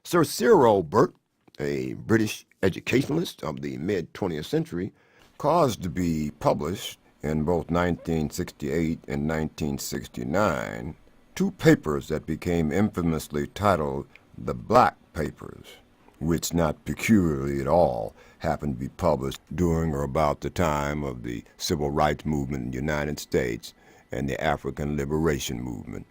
Sir Cyril Burt, a British educationalist of the mid-20th century, caused to be published in both 1968 and 1969 two papers that became infamously titled the Black Papers, which not peculiarly at all happened to be published during or about the time of the Civil Rights Movement in the United States and the African Liberation Movement,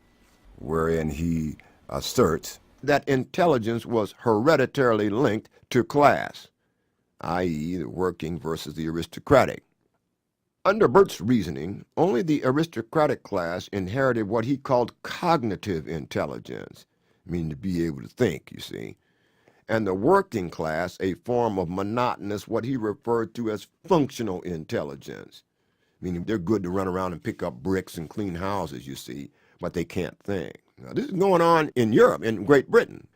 wherein he asserts that intelligence was hereditarily linked to class, i.e., the working versus the aristocratic. Under Burt's reasoning, only the aristocratic class inherited what he called cognitive intelligence, meaning to be able to think, you see, and the working class a form of monotonous, what he referred to as functional intelligence, meaning they're good to run around and pick up bricks and clean houses, you see, but they can't think. Now, this is going on in Europe, in Great Britain.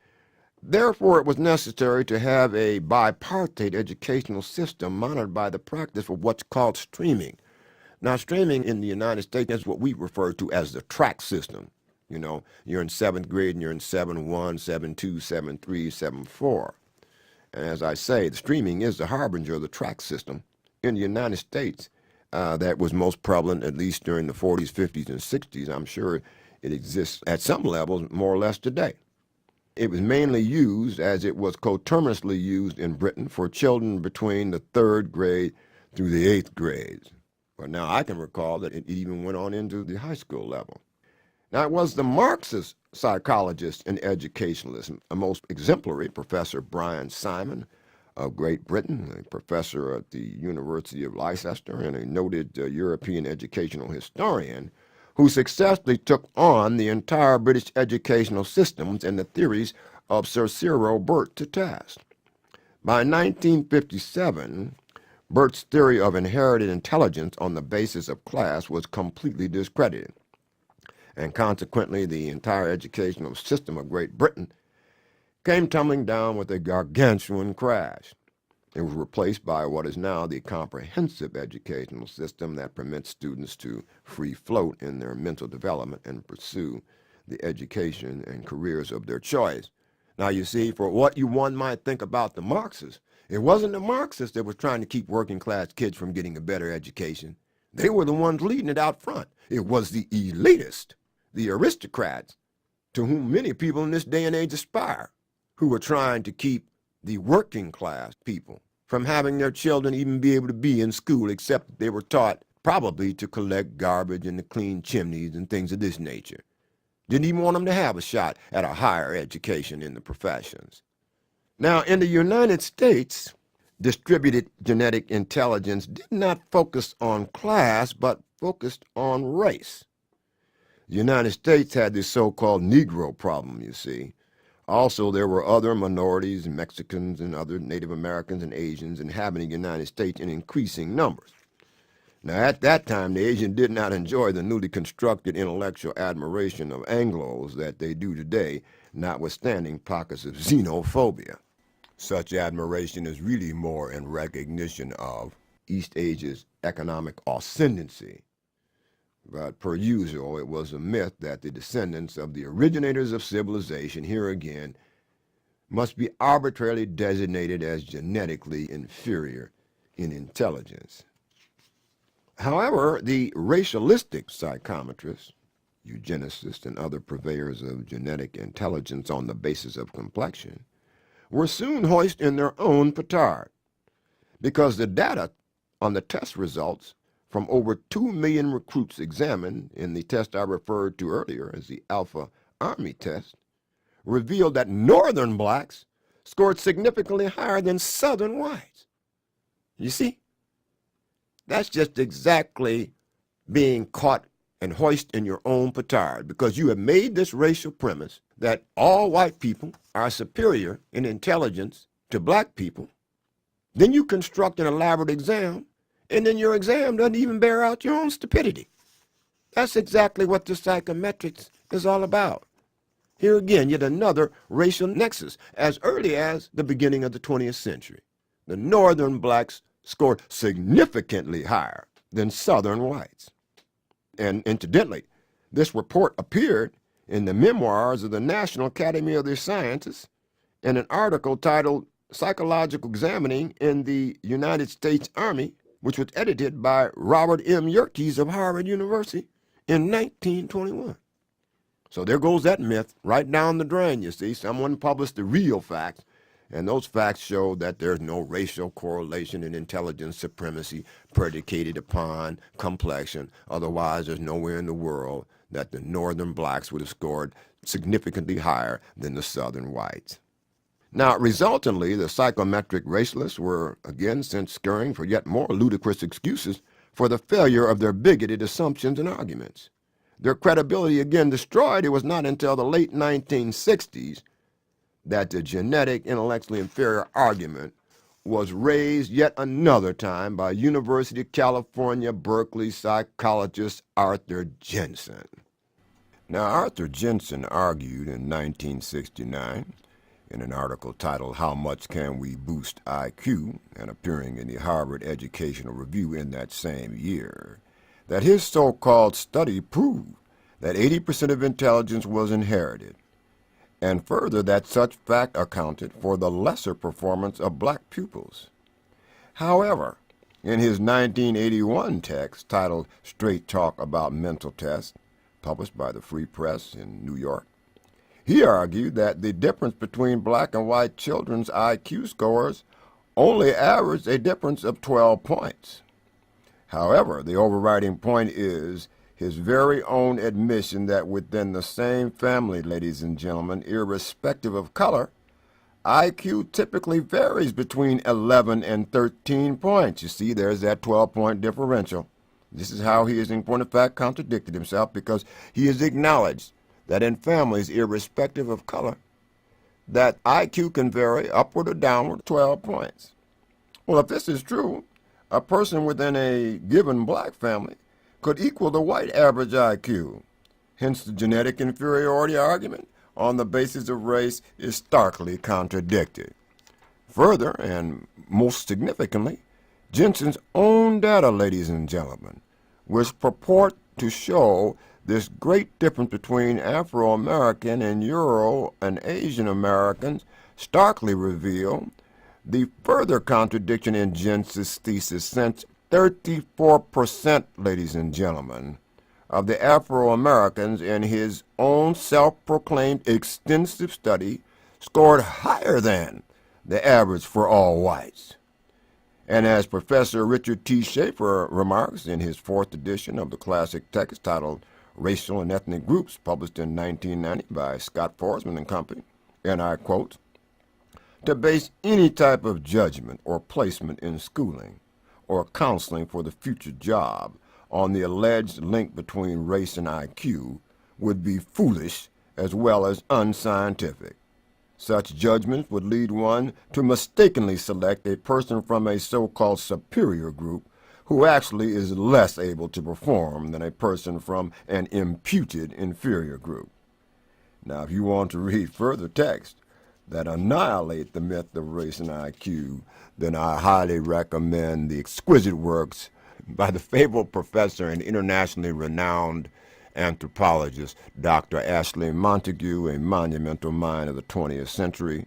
Therefore, it was necessary to have a bipartite educational system monitored by the practice of what's called streaming. Now, streaming in the United States is what we refer to as the track system. You know, you're in 7th grade and you're in 7-1, 7-2, 7-3, 7-4. And as I say, the streaming is the harbinger of the track system in the United States. That was most prevalent at least during the 40s, 50s, and 60s. I'm sure it exists at some levels more or less today. It was mainly used, as it was coterminously used in Britain, for children between the 3rd grade through the 8th grades. But now I can recall that it even went on into the high school level. Now, it was the Marxist psychologist and educationalist, a most exemplary, Professor Brian Simon of Great Britain, a professor at the University of Leicester and a noted European educational historian, who successfully took on the entire British educational systems and the theories of Sir Cyril Burt to task. By 1957, Burt's theory of inherited intelligence on the basis of class was completely discredited, and consequently the entire educational system of Great Britain came tumbling down with a gargantuan crash. It was replaced by what is now the comprehensive educational system that permits students to free float in their mental development and pursue the education and careers of their choice. Now, you see, for what one might think about the Marxists, it wasn't the Marxists that was trying to keep working class kids from getting a better education. They were the ones leading it out front. It was the elitists, the aristocrats, to whom many people in this day and age aspire, who were trying to keep the working class people from having their children even be able to be in school, except that they were taught probably to collect garbage and to clean chimneys and things of this nature. Didn't even want them to have a shot at a higher education in the professions. Now, in the United States, distributed genetic intelligence did not focus on class, but focused on race. The United States had this so-called Negro problem, you see. Also, there were other minorities, Mexicans and other Native Americans and Asians inhabiting the United States in increasing numbers. Now, at that time, the Asians did not enjoy the newly constructed intellectual admiration of Anglos that they do today, notwithstanding pockets of xenophobia. Such admiration is really more in recognition of East Asia's economic ascendancy. But per usual, it was a myth that the descendants of the originators of civilization, here again, must be arbitrarily designated as genetically inferior in intelligence. However, the racialistic psychometrists, eugenicists, and other purveyors of genetic intelligence on the basis of complexion were soon hoisted in their own petard, because the data on the test results from over 2 million recruits examined in the test I referred to earlier as the Alpha Army test revealed that Northern blacks scored significantly higher than Southern whites. You see? That's just exactly being caught and hoisted in your own petard, because you have made this racial premise that all white people are superior in intelligence to black people. Then you construct an elaborate exam, and then your exam doesn't even bear out your own stupidity. That's exactly what the psychometrics is all about. Here again, yet another racial nexus, as early as the beginning of the 20th century. The Northern blacks scored significantly higher than Southern whites. And incidentally, this report appeared in the memoirs of the National Academy of the Sciences in an article titled Psychological Examining in the United States Army, which was edited by Robert M. Yerkes of Harvard University in 1921. So there goes that myth right down the drain, you see. Someone published the real facts, and those facts show that there's no racial correlation in intelligence supremacy predicated upon complexion. Otherwise, there's nowhere in the world that the northern blacks would have scored significantly higher than the southern whites. Now, resultantly, the psychometric racialists were again sent scurrying for yet more ludicrous excuses for the failure of their bigoted assumptions and arguments. Their credibility again destroyed, it was not until the late 1960s that the genetic intellectually inferior argument was raised yet another time by University of California, Berkeley psychologist Arthur Jensen. Now, Arthur Jensen argued in 1969 in an article titled How Much Can We Boost I.Q. and appearing in the Harvard Educational Review in that same year, that his so-called study proved that 80% of intelligence was inherited, and further that such fact accounted for the lesser performance of black pupils. However, in his 1981 text titled Straight Talk About Mental Tests, published by the Free Press in New York, he argued that the difference between black and white children's IQ scores only averaged a difference of 12 points. However, the overriding point is his very own admission that within the same family, ladies and gentlemen, irrespective of color, IQ typically varies between 11 and 13 points. You see, there's that 12-point differential. This is how he has, in point of fact, contradicted himself, because he has acknowledged that in families, irrespective of color, that IQ can vary upward or downward 12 points. Well, if this is true, a person within a given black family could equal the white average IQ. Hence, the genetic inferiority argument on the basis of race is starkly contradicted. Further, and most significantly, Jensen's own data, ladies and gentlemen, which purport to show this great difference between Afro-American and Euro and Asian Americans, starkly reveal the further contradiction in Jensen's thesis, since 34%, ladies and gentlemen, of the Afro-Americans in his own self-proclaimed extensive study scored higher than the average for all whites. And as Professor Richard T. Schaefer remarks in his fourth edition of the classic text titled Racial and Ethnic Groups, published in 1990 by Scott Forsman and Company, and I quote, "To base any type of judgment or placement in schooling or counseling for the future job on the alleged link between race and IQ would be foolish as well as unscientific. Such judgments would lead one to mistakenly select a person from a so-called superior group who actually is less able to perform than a person from an imputed inferior group." Now, if you want to read further text that annihilate the myth of race and IQ, then I highly recommend the exquisite works by the fabled professor and internationally renowned anthropologist Dr. Ashley Montagu, a monumental mind of the 20th century,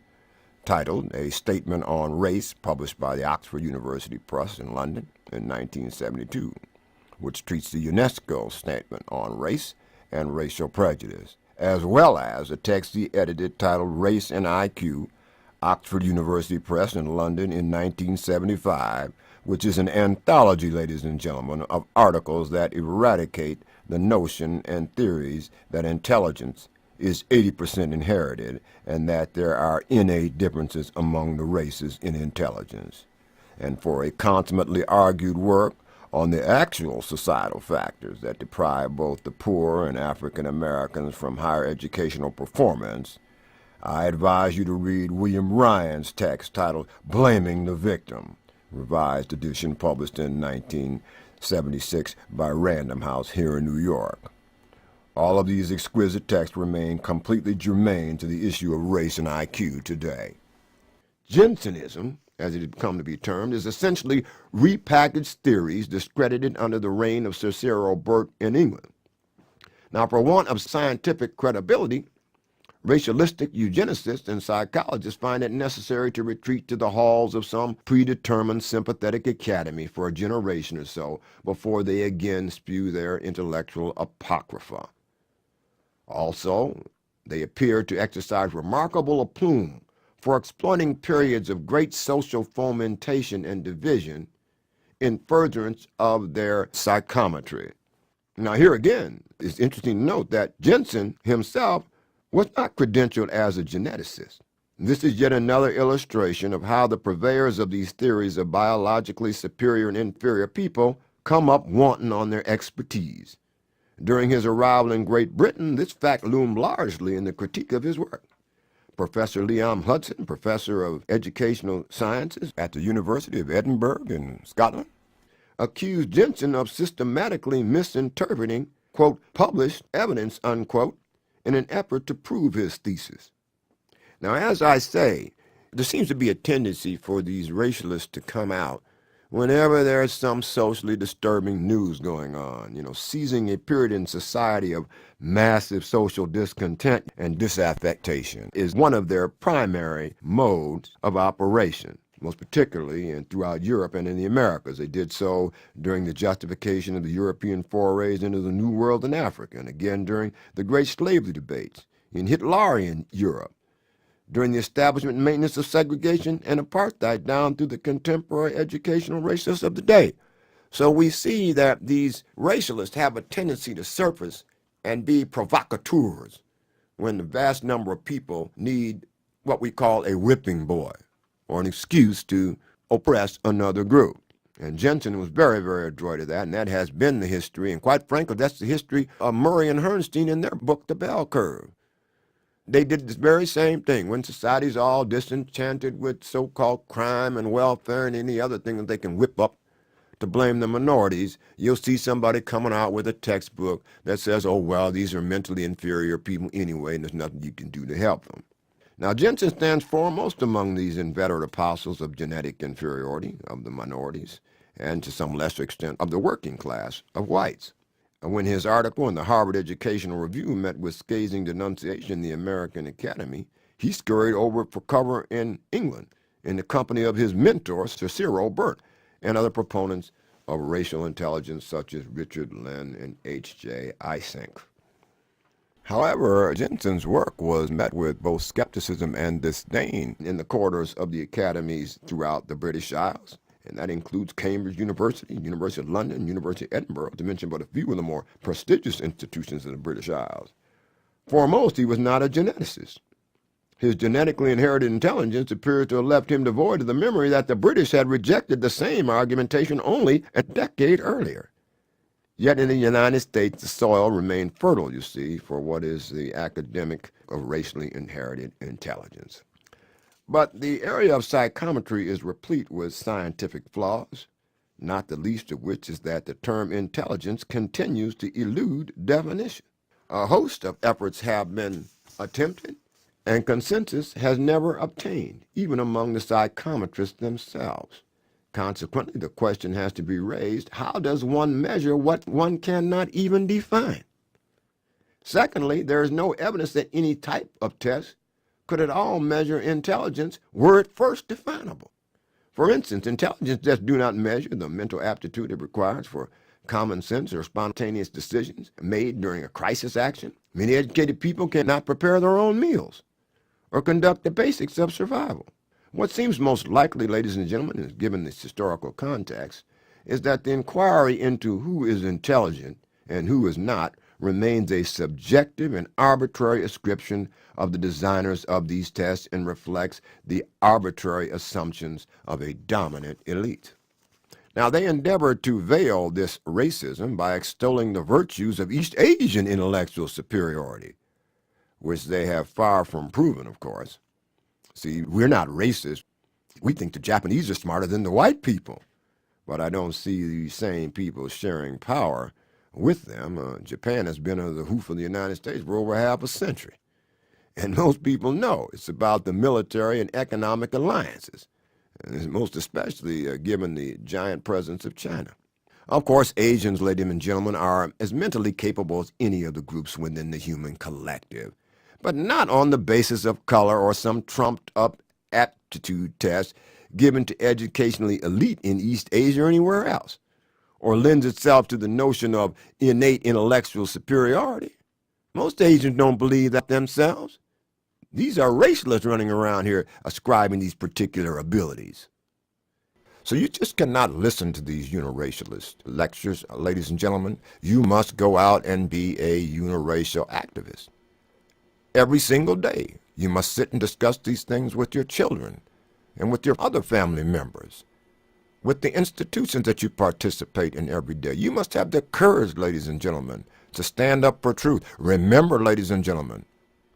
titled A Statement on Race, published by the Oxford University Press in London in 1972, which treats the UNESCO statement on race and racial prejudice, as well as a text he edited titled Race and IQ, Oxford University Press in London in 1975, which is an anthology, ladies and gentlemen, of articles that eradicate the notion and theories that intelligence is 80% inherited and that there are innate differences among the races in intelligence. And for a consummately argued work on the actual societal factors that deprive both the poor and African Americans from higher educational performance, I advise you to read William Ryan's text titled Blaming the Victim, revised edition published in 1976 by Random House here in New York. All of these exquisite texts remain completely germane to the issue of race and IQ today. Jensenism, as it had come to be termed, is essentially repackaged theories discredited under the reign of Sir Cyril Burt in England. Now, for want of scientific credibility, Racialistic eugenicists and psychologists find it necessary to retreat to the halls of some predetermined sympathetic academy for a generation or so before they again spew their intellectual apocrypha. Also, they appear to exercise remarkable aplomb for exploiting periods of great social fomentation and division in furtherance of their psychometry. Now, here again, it's interesting to note that Jensen himself was not credentialed as a geneticist. This is yet another illustration of how the purveyors of these theories of biologically superior and inferior people come up wanting on their expertise. During his arrival in Great Britain, this fact loomed largely in the critique of his work. Professor Liam Hudson, professor of educational sciences at the University of Edinburgh in Scotland, accused Jensen of systematically misinterpreting, quote, published evidence, unquote, in an effort to prove his thesis. Now, as I say, there seems to be a tendency for these racialists to come out whenever there's some socially disturbing news going on, seizing a period in society of massive social discontent and disaffection is one of their primary modes of operation, most particularly throughout Europe and in the Americas. They did so during the justification of the European forays into the New World in Africa, and again during the great slavery debates in Hitlerian Europe, during the establishment and maintenance of segregation and apartheid down through the contemporary educational racists of the day. So we see that these racialists have a tendency to surface and be provocateurs when the vast number of people need what we call a whipping boy or an excuse to oppress another group. And Jensen was very, very adroit at that, and that has been the history, and quite frankly, that's the history of Murray and Herrnstein in their book, The Bell Curve. They did this very same thing. When society's all disenchanted with so-called crime and welfare and any other thing that they can whip up to blame the minorities, you'll see somebody coming out with a textbook that says, oh, well, these are mentally inferior people anyway, and there's nothing you can do to help them. Now, Jensen stands foremost among these inveterate apostles of genetic inferiority of the minorities, and to some lesser extent of the working class of whites. When his article in the Harvard Educational Review met with scathing denunciation in the American Academy, he scurried over for cover in England in the company of his mentor, Sir Cyril Burt, and other proponents of racial intelligence such as Richard Lynn and H.J. Eysenck. However, Jensen's work was met with both skepticism and disdain in the corridors of the academies throughout the British Isles, and that includes Cambridge University, University of London, University of Edinburgh, to mention but a few of the more prestigious institutions in the British Isles. Foremost, he was not a geneticist. His genetically inherited intelligence appears to have left him devoid of the memory that the British had rejected the same argumentation only a decade earlier. Yet in the United States, the soil remained fertile, you see, for what is the academic of racially inherited intelligence. But the area of psychometry is replete with scientific flaws, not the least of which is that the term intelligence continues to elude definition. A host of efforts have been attempted, and consensus has never obtained, even among the psychometrists themselves. Consequently, the question has to be raised, how does one measure what one cannot even define? Secondly, there is no evidence that any type of test could at all measure intelligence were it first definable. For instance, intelligence tests do not measure the mental aptitude it requires for common sense or spontaneous decisions made during a crisis action. Many educated people cannot prepare their own meals or conduct the basics of survival. What seems most likely, ladies and gentlemen, given this historical context, is that the inquiry into who is intelligent and who is not remains a subjective and arbitrary ascription of the designers of these tests and reflects the arbitrary assumptions of a dominant elite. Now, they endeavor to veil this racism by extolling the virtues of East Asian intellectual superiority, which they have far from proven, of course. See, we're not racist. We think the Japanese are smarter than the white people. But I don't see these same people sharing power with them. Japan has been under the hoof of the United States for over half a century. And most people know it's about the military and economic alliances, and most especially given the giant presence of China. Of course, Asians, ladies and gentlemen, are as mentally capable as any of the groups within the human collective. but not on the basis of color or some trumped-up aptitude test given to educationally elite in East Asia or anywhere else, or lends itself to the notion of innate intellectual superiority. Most Asians don't believe that themselves. These are racialists running around here ascribing these particular abilities. So you just cannot listen to these uniracialist lectures, ladies and gentlemen. You must go out and be a uniracial activist. Every single day, you must sit and discuss these things with your children and with your other family members, with the institutions that you participate in every day. You must have the courage, ladies and gentlemen, to stand up for truth. Remember, ladies and gentlemen,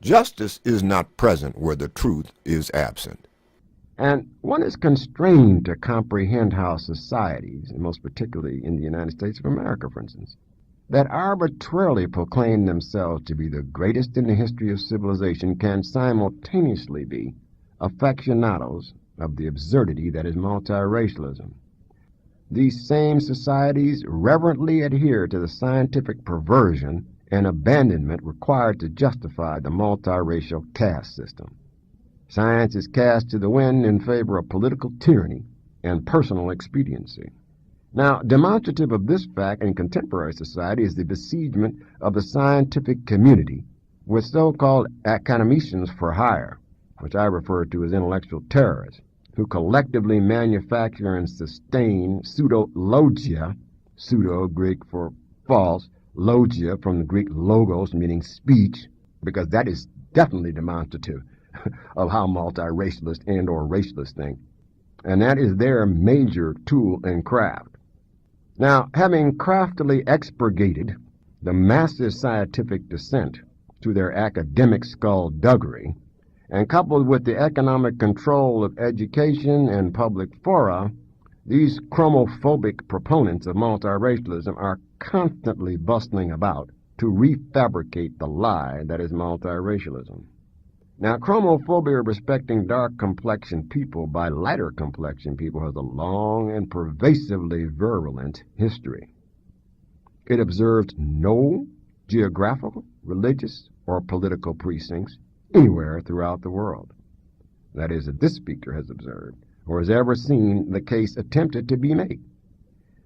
justice is not present where the truth is absent. And one is constrained to comprehend how societies, and most particularly in the United States of America, for instance, that arbitrarily proclaim themselves to be the greatest in the history of civilization can simultaneously be aficionados of the absurdity that is multiracialism. These same societies reverently adhere to the scientific perversion and abandonment required to justify the multiracial caste system. Science is cast to the wind in favor of political tyranny and personal expediency. Now, demonstrative of this fact in contemporary society is the besiegement of the scientific community with so-called academicians for hire, which I refer to as intellectual terrorists, who collectively manufacture and sustain pseudo-logia, pseudo Greek for false, logia from the Greek logos meaning speech, because that is definitely demonstrative of how multiracialist and or racialist think. And that is their major tool and craft. Now, having craftily expurgated the massive scientific descent to their academic skullduggery, and coupled with the economic control of education and public fora, these chromophobic proponents of multiracialism are constantly bustling about to refabricate the lie that is multiracialism. Now, chromophobia respecting dark-complexioned people by lighter-complexioned people has a long and pervasively virulent history. It observed no geographical, religious, or political precincts anywhere throughout the world. That is, that this speaker has observed, or has ever seen the case attempted to be made.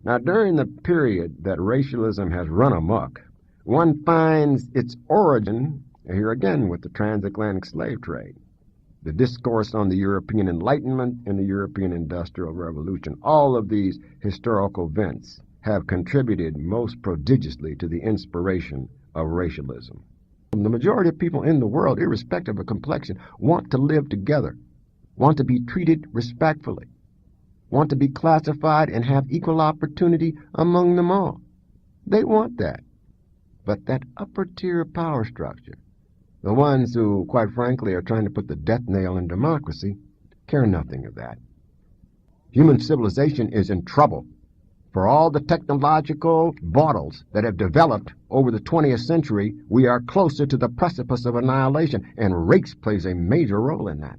Now, during the period that racialism has run amok, one finds its origin here again with the transatlantic slave trade, the discourse on the European Enlightenment and the European Industrial Revolution. All of these historical events have contributed most prodigiously to the inspiration of racialism. The majority of people in the world, irrespective of complexion, want to live together, want to be treated respectfully, want to be classified and have equal opportunity among them all. They want that. But that upper-tier power structure, the ones who, quite frankly, are trying to put the death nail in democracy, care nothing of that. Human civilization is in trouble. For all the technological battles that have developed over the 20th century, we are closer to the precipice of annihilation, and race plays a major role in that.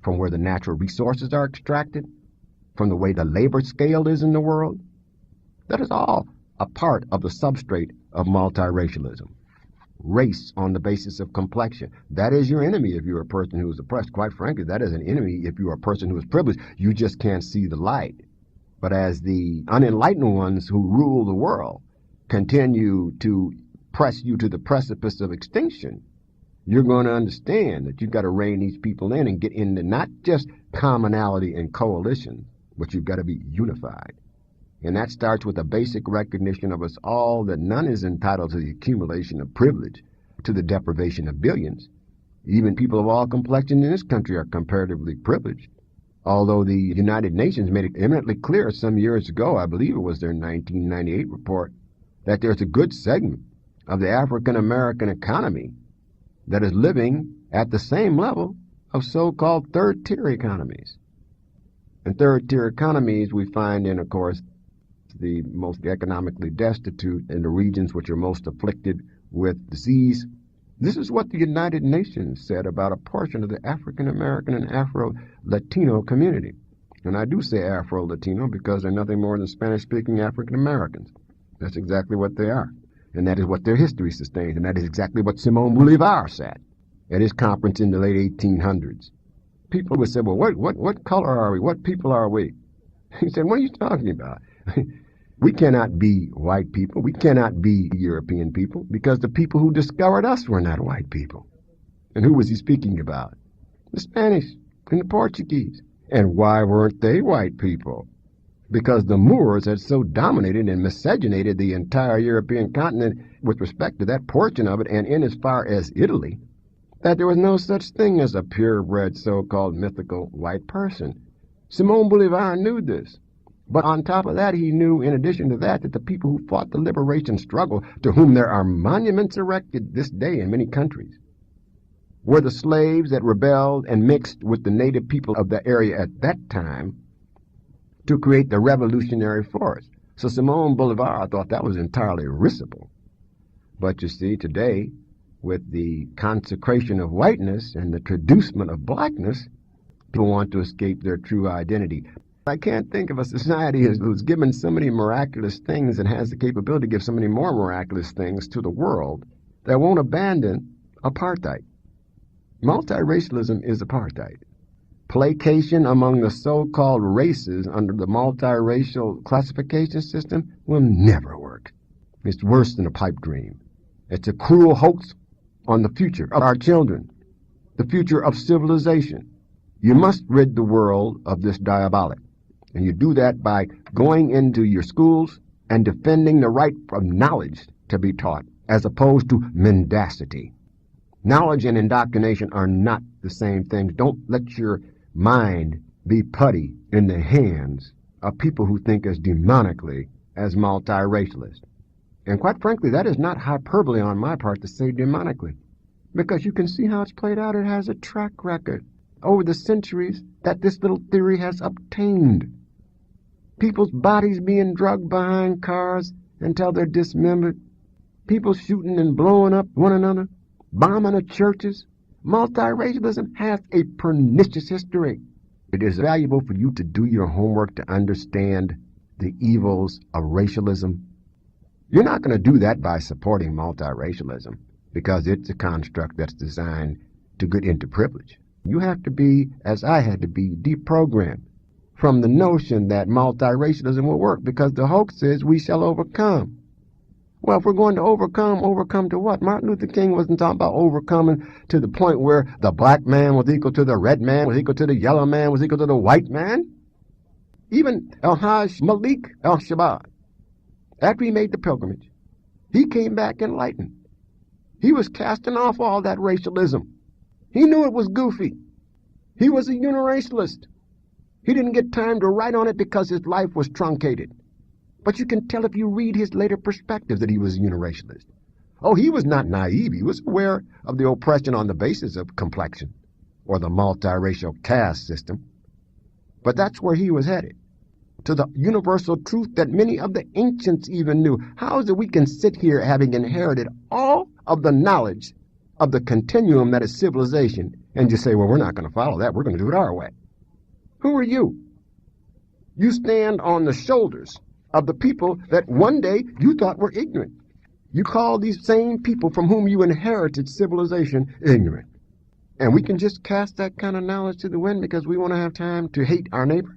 From where the natural resources are extracted, from the way the labor scale is in the world, that is all a part of the substrate of multiracialism. Race on the basis of complexion. That is your enemy if you're a person who is oppressed. Quite frankly, that is an enemy if you're a person who is privileged. You just can't see the light. But as the unenlightened ones who rule the world continue to press you to the precipice of extinction, you're going to understand that you've got to rein these people in and get into not just commonality and coalition, but you've got to be unified. And that starts with a basic recognition of us all that none is entitled to the accumulation of privilege, to the deprivation of billions. Even people of all complexions in this country are comparatively privileged. Although the United Nations made it eminently clear some years ago, I believe it was their 1998 report, that there's a good segment of the African American economy that is living at the same level of so-called third-tier economies. And third-tier economies we find in, of course, the most economically destitute in the regions which are most afflicted with disease. This is what the United Nations said about a portion of the African American and Afro-Latino community. And I do say Afro-Latino because they're nothing more than Spanish-speaking African Americans. That's exactly what they are. And that is what their history sustains. And that is exactly what Simón Bolívar said. at his conference in the late 1800s. People would say, well, what color are we? What people are we? He said, what are you talking about? We cannot be white people. We cannot be European people because the people who discovered us were not white people. And who was he speaking about? The Spanish and the Portuguese. And why weren't they white people? Because the Moors had so dominated and miscegenated the entire European continent with respect to that portion of it and in as far as Italy, that there was no such thing as a purebred so-called mythical white person. Simón Bolívar knew this. But on top of that, he knew, in addition to that, that the people who fought the liberation struggle, to whom there are monuments erected this day in many countries, were the slaves that rebelled and mixed with the native people of the area at that time to create the revolutionary force. So Simón Bolívar thought that was entirely risible. But you see, today, with the consecration of whiteness and the traducement of blackness, people want to escape their true identity. I can't think of a society who's given so many miraculous things and has the capability to give so many more miraculous things to the world that won't abandon apartheid. Multiracialism is apartheid. Placation among the so-called races under the multiracial classification system will never work. It's worse than a pipe dream. It's a cruel hoax on the future of our children, the future of civilization. You must rid the world of this diabolic. And you do that by going into your schools and defending the right of knowledge to be taught, as opposed to mendacity. Knowledge and indoctrination are not the same things. Don't let your mind be putty in the hands of people who think as demonically as multiracialists. And quite frankly, that is not hyperbole on my part to say demonically, because you can see how it's played out. It has a track record over the centuries that this little theory has obtained. People's bodies being drugged behind cars until they're dismembered. People shooting and blowing up one another. Bombing of churches. Multiracialism has a pernicious history. It is valuable for you to do your homework to understand the evils of racialism. You're not going to do that by supporting multiracialism because it's a construct that's designed to get into privilege. You have to be, as I had to be, deprogrammed from the notion that multiracialism will work, because the hoax is we shall overcome. Well, if we're going to overcome to what? Martin Luther King wasn't talking about overcoming to the point where the black man was equal to the red man, was equal to the yellow man, was equal to the white man. Even El-Hajj Malik El-Shabazz, after he made the pilgrimage, he came back enlightened. He was casting off all that racialism. He knew it was goofy. He was a uniracialist. He didn't get time to write on it because his life was truncated. But you can tell if you read his later perspective that he was a uniracialist. Oh, he was not naive. He was aware of the oppression on the basis of complexion or the multiracial caste system. But that's where he was headed, to the universal truth that many of the ancients even knew. How is it we can sit here having inherited all of the knowledge of the continuum that is civilization and just say, well, we're not going to follow that. We're going to do it our way. Who are you? You stand on the shoulders of the people that one day you thought were ignorant. You call these same people from whom you inherited civilization ignorant. And we can just cast that kind of knowledge to the wind because we want to have time to hate our neighbor?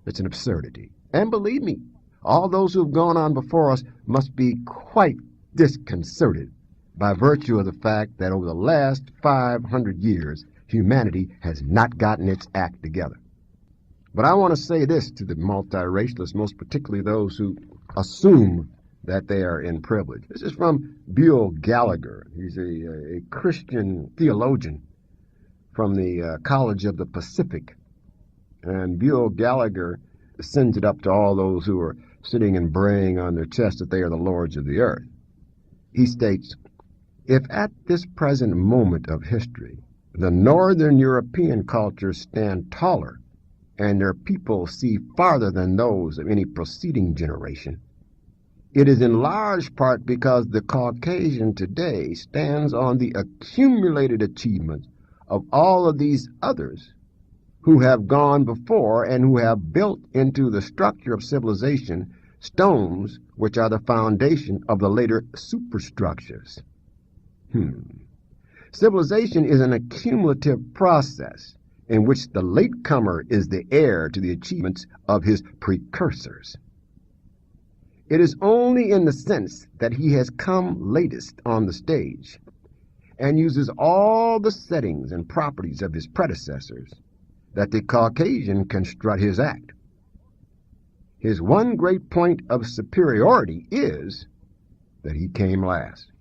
It's an absurdity. And believe me, all those who have gone on before us must be quite disconcerted by virtue of the fact that over the last 500 years, humanity has not gotten its act together. But I want to say this to the multiracialists, most particularly those who assume that they are in privilege. This is from Buell Gallagher. He's a Christian theologian from the College of the Pacific. And Buell Gallagher sends it up to all those who are sitting and braying on their chest that they are the lords of the earth. He states, if at this present moment of history, the Northern European cultures stand taller and their people see farther than those of any preceding generation, it is in large part because the Caucasian today stands on the accumulated achievements of all of these others who have gone before and who have built into the structure of civilization stones which are the foundation of the later superstructures. Civilization is an accumulative process in which the latecomer is the heir to the achievements of his precursors. It is only in the sense that he has come latest on the stage and uses all the settings and properties of his predecessors that the Caucasian can strut his act. His one great point of superiority is that he came last.